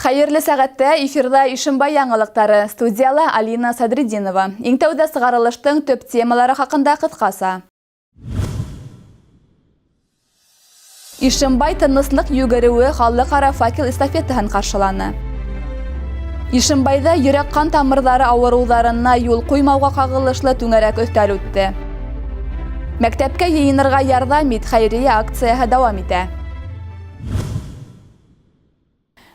Хайырлы сәғәттә эфирда Ишимбай яңалыктары, студияла Алина Садридинова. Иң тәүдә сығарылыштың төп темалары хакында кыскаса. Ишимбай тыныслык йөгерүе халыкара факел эстафетаһын каршыланы. Ишимбайда йөрәк кан тамырлары авыруларына юл куймауга кагылышлы түңәрәк өстәл үтте. Мәктәпкә йыйынырга ярдәм ит хәйрия акцияһы дәвам итә.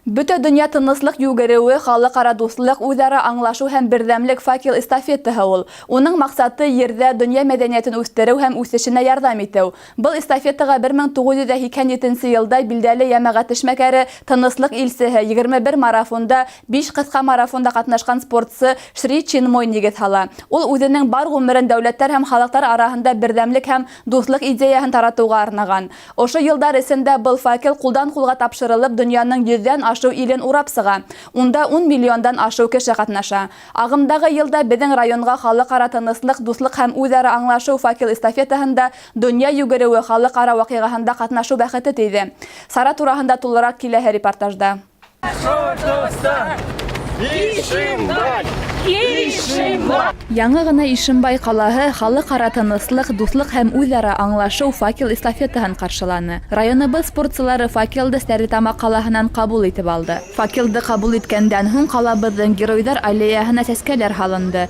Бөтә дөнья тыныслык йөгерүе халыкара дуслык, үзара аңлашу һәм бердәмлек факел эстафетаһы ул. Уның максаты ердә дөнья мәдәниятен үстерү һәм үсешенә ярдәм итү. Был эстафетага 1987 елда билдәле җәмәгать эшмәкәре, тыныслык илсеһе, 21 марафонда, 5 кыска марафонда катнашкан спортчы Шри Чинмой нигез һала. Ул үзенең бар гомерен дәүләтләр һәм халыклар арасында бердәмлек һәм дуслык идеяһын таратуга арнаган. Ошо еллар эсендә был факел кулдан кулга тапшырылып, дөньяның 100дән ашу илен урап сыга. Унда 10 миллиондан ашу кеше катнаша. Агымдагы елда безнең районга халыкара тыныслык, дуслык һәм үзара аңлашу факел эстафетаһында дөнья йөгерүе халыкара вакыйгаһында катнашу бәхете тейде. Сара турасында тулырак киләһе репортажда. Яңа гына Ишимбай калаһы халыкара тыныслык, дуслык һәм үзара аңлашу факел эстафетаһын каршыланы. Районыбыз спортчылары факелды Стәрлетамак калаһынан кабул итеп алды. Факелды кабул иткәндән һуң калабызның геройдар аллеяһына сәскәләр һалынды.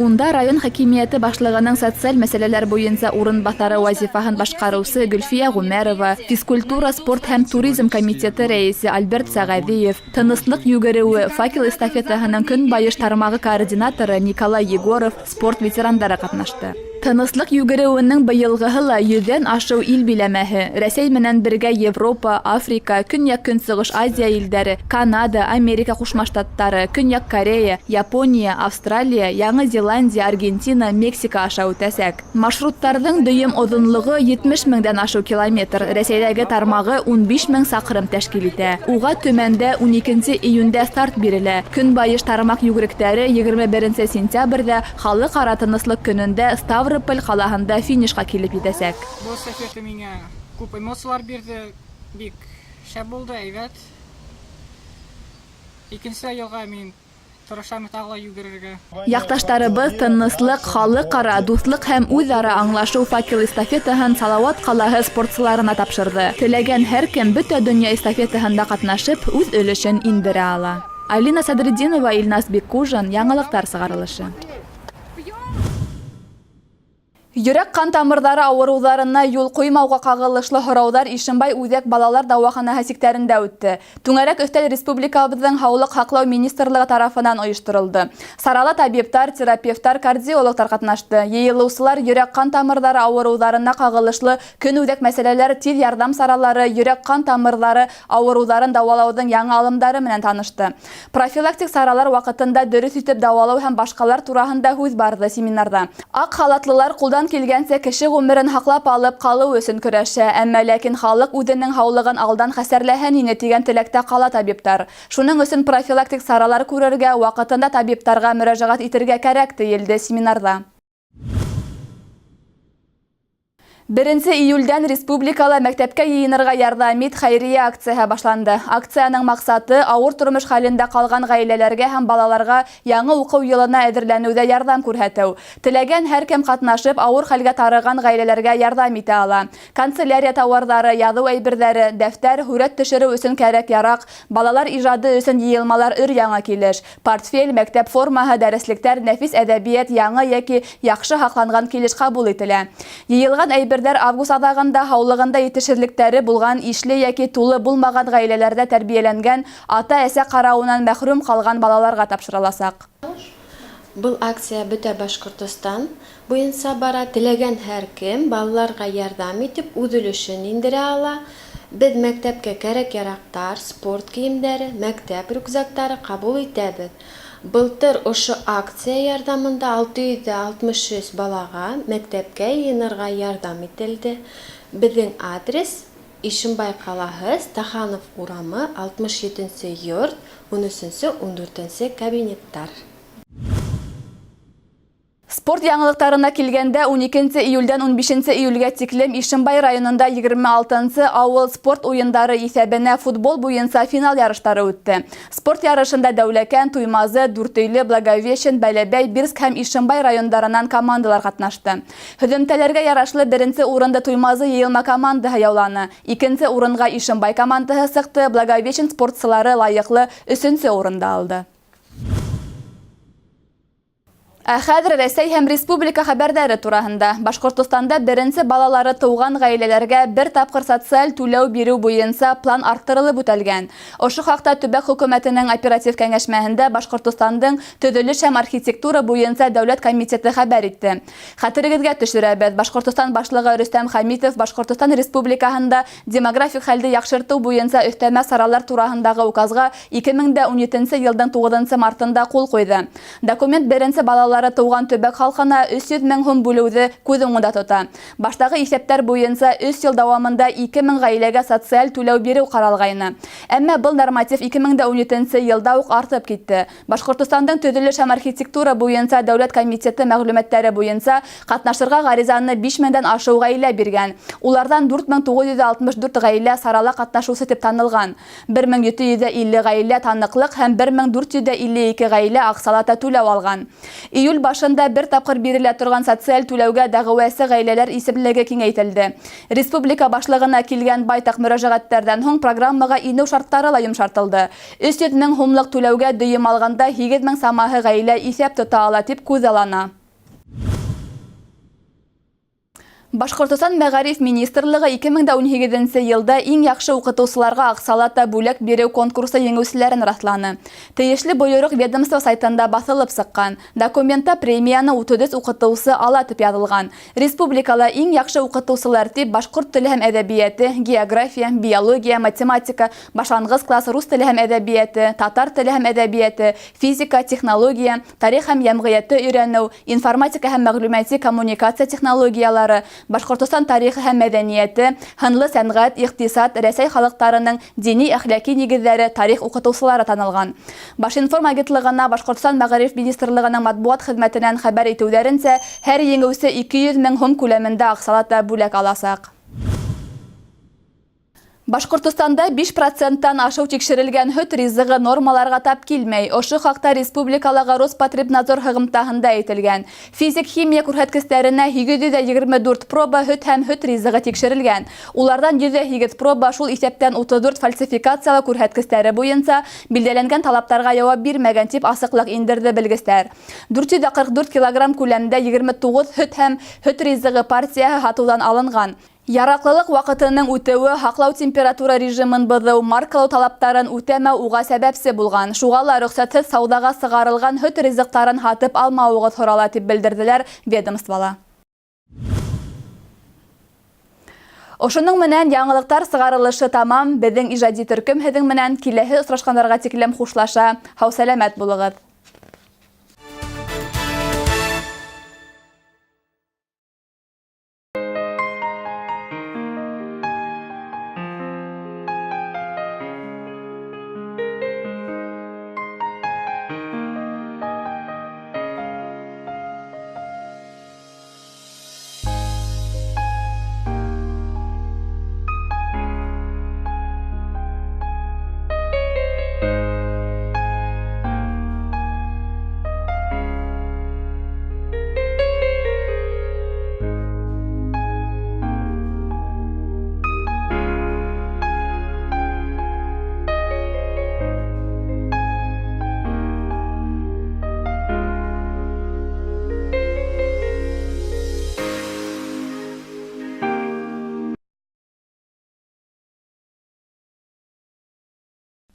Унда район хакимияте башлыгының социаль мәсьәләләр буенча урынбасары вазифаһын башкаручы Гөлфия Гумәрова, физкультура, спорт һәм туризм комитеты рәисе Альберт Сәгадиев, тыныслык йөгерүе факел эстафетаһының көнбайыш тармагы координаторы Николай Егоров, спорт ветерандары катнашты. Тыныслык йөгерүенең быелгыһы ла 100дән ашу ил биләмәһе. Рәсәй менән бергә Европа, Африка, Көньяк Көнчыгыш Азия илләре, Канада, Америка Кушма Штаттары, Көньяк Корея, Япония, Австралия, Яңа Зеландия, Аргентина, Мексика аша үтәсәк. Маршруттарның дөйем озынлыгы 70 меңдән ашу километр, Рәсәйдәге тармагы 15 мең сакрым тәшкил итә. Уга төмәндә 12 июньдә старт бирелә. Көнбайыш тармак йөгеректәре 21 сентябрьдә халыкара тыныслык көнендә Ставрополь калаһында финишка килеп җитәсәк. Бу эстафета миңа күп эмоциялар бирде, бик шәп булды, әйбәт. Икенче елга мин тырышам тагы йөгерергә. Якташтарыбыз тыныслык, халыкара дуслык һәм үзара аңлашу факел эстафетаһын Салават калаһы спортчыларына тапшырды. Теләгән һәркем бөтә дөнья эстафетаһында катнашып, үз өлешен индерә ала. Алина Садридинова, Илнас Беккужин, яңалыктар сыгарылышы. Йөрәк кан тамырлары авыруларына юл куймауга кагылышлы һораудар Ишимбай үзәк балалар дәваханәһе сектәрендә үтте. Түңәрәк өстәл республикабызның һаулык һаклау министрлыгы тарафынан оештырылды. Сарала табиблар, терапевтлар, кардиологлар катнашты. Йыелучылар йөрәк кан тамырлары авыруларына кагылышлы көн үҙәк мәсьәләләр, тиз ярдәм саралары, йөрәк кан тамырлары авыруларын дәвалаудың яңа алымдары менән танышты. Профилактик саралар вакытында дөрес итеп дәвалау һәм башкалар тураһында һүз барды семинарда. Ак халатлылар кулдан килгәнсә кеше гомерен хаклап алып калу өчен көрәшә, әмма ләкин халык үзенең һаулыгын алдан хәсәрләһен ине дигән теләктә кала табиблар. Шуның өчен профилактик саралар күрергә, вакытында табибларга мөрәҗәгать итәргә кирәк диелде семинарда. 1 июльдән республикала мәктәпкә йыйынырга ярдәм ит хәйрия акцияһы башланды. Акцияның максаты авыр тормыш хәлендә калган гаиләләргә һәм балаларга яңа уку елына әзерләнүдә ярдәм күрсәтү. Теләгән һәркем катнашып, авыр хәлгә тарыган гаиләләргә ярдәм итә ала. Канцелярия товарлары, язу әйберләре, дәфтәр, һүрәт төшерү өчен кәрәк-ярак, балалар иҗады өчен йыелмалар өр-яңа килеш, портфель, мәктәп формаһы, дәреслектәр, нәфис әдәбият, яңа яки яхшы һакланган килеш кабул ителә. Йыелган август адагында һаулыгында етешерлектәре булган, ишле яки тулы булмаган гаиләләрдә тәрбияләнгән, ата-әсә карауынан мәхрүм калган балаларга тапшырыласак. Бұл акция бөтә Башкортостан буенча бара. Теләгән һәркем балаларга ярдәм итеп үз өлешен индерә ала. Без мәктәпкә кәрәк-ярактар, спорт киемнәре, мәктәп рюкзактары кабул итәбез. Былтыр ошо акция ярдәмендә 663 балага мәктәпкә йыйынырга ярдәм ителде. Безнең адрес Ишимбай калаһы, Стаханов урамы, 67-нче йорт, 13-14-нче кабинеттар. Спорт яңылыктарына килгәндә 12 июльдән 15 июльгә тиклем Ишембай районында 26-нчы авыл спорт уеннары исәбенә футбол буенча финал ярышлары үтте. Спорт ярышында Дәүләкән, Туймазы, Дүртөйле, Благовещен, Бәләбәй, Бирск һәм Ишембай райондарынан командалар катнашты. Һөҗүмтәләргә ярашлы беренче урында Туймазы Йыелма командаһы яуланы. Икенче урынга Ишембай командаһы сыкты. Благовещен спортчылары лайыклы 3нче урында алды. Хәзер Рәсәй һәм республика хәбәрдәре тураһында. Башкортостанда беренче балалары тууган гаиләләргә бер тапкыр социаль түләү бирү буенча план арттырылып үтәлгән. Ошо хакта төбәк хөкүмәтенең оператив кәңәшмәһендә Башкортостандың төзелеш һәм архитектура буенча дәүләт комитеты хәбәр итте. Хәтерегезгә төшерәбез. Башкортостан башлыгы Рөстәм Хәмитов Башкортостан Республикаһында демографик хәлде яхшырту буенча өстәмә саралар тураһындагы указга 2017 елның 9 мартында кул куйды. Документ беренче балалары тууган төбәк халкына 300 мең һум бүлеүне күз уңында тота. Баштагы исәптәр буенча 3 ел дәвамында 2000 гаиләгә социаль түләү бирү каралгайны. Әмма был норматив 2017 елда ук артып китте. Башкортостандың төзелеш һәм архитектура буенча дәүләт комитеты мәгълүматлары буенча катнашырга гаризаны 5000дән ашыу гаилә биргән. Улардан 4964 гаилә сарала катнашучы дип танылган. 1750 гаилә таныклык һәм 1452 гаилә аксалата түләү алган. Июль башында бер тапкыр бирелә торган социаль түләүгә дәгъвасы гаиләләр исемлеге киңәйтелде. Республика башлыгына килгән байтак мөрәҗәгатьләрдән һуң программага инү шартлары ла йомшартылды. 300 мең һумлык түләүгә дөйем алганда 8 мең самаһы гаилә исәп тота ала дип күзаллана. Башкортостан Мәгариф министрлыгы 2018 елда иң яхшы укытучыларга аксалата бүләк бирү конкурсы еңүчеләрен расланы. Тиешле боерык ведомство сайтында басылып сыккан. Документта премияны 30 укытучы ала дип язылган. Республикала иң яхшы укытучылар дип башкорт теле һәм әдәбияты, география, биология, математика, башлангыч класс рус теле һәм әдәбияты, татар теле һәм әдәбияты, физика, технология, тарих һәм җәмгыятьне өйрәнү, информатика һәм мәгълүмати коммуникация технологиялары, Башкортостан тарихы һәм мәдәнияте, хынлы сәнгать, икътисад, Рәсәй халыкларының дини-әхлаки нигезләре тарих укытучылары танылган. Башинформ агентлыгына Башкортостан Мәгариф министрлыгының матбугат хезмәтеннән хәбәр итүләренчә, һәр еңүче 200 мең һум күләмендә аксалата бүләк аласак. Башкортостанда 5%-тан ашыу тикшерелгән һөт ризыгы нормаларга тап килмәй. Ошо хакта республикалыгы Роспотребнадзор хыгымтаһында әйтелгән. Физик-химия күрһәткечләренә 724 проба һөт һәм һөт ризыгы тикшерелгән. Улардан 108 проба шул исәптән 34 фальсификациялы күрһәткечләре буенча билдәләнгән талаптарга җавап бирмәгән дип асыклык индерде белгечләр. 444 килограмм күләмендә 29 һөт һәм һөт ризыгы партияһы һатудан алынган. Яраклылык вакытының үтеүе, хаклау температура режимын бозу, маркалау талаптарын үтәмәү уга сәбәпсе булган. Шуга ла рөхсәтсез саудага сыгарылган һөт ризыктарын һатып алмауыгыз сорала дип белдерделәр ведомствода. Ошуның менән яңалыктар сыгарылышы тамам. Безнең иҗади төркем һеҙҙең менән киләһе осрашкандарга тиклем хушлаша. Һау сәләмәт булыгыз.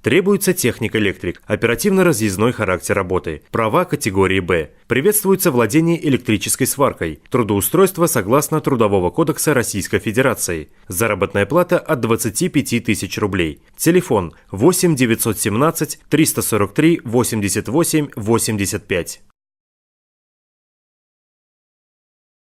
Требуется техник-электрик, оперативно-разъездной характер работы, права категории «Б». Приветствуется владение электрической сваркой, трудоустройство согласно Трудового кодекса Российской Федерации. Заработная плата от 25 тысяч рублей. Телефон 8 917 343 88 85.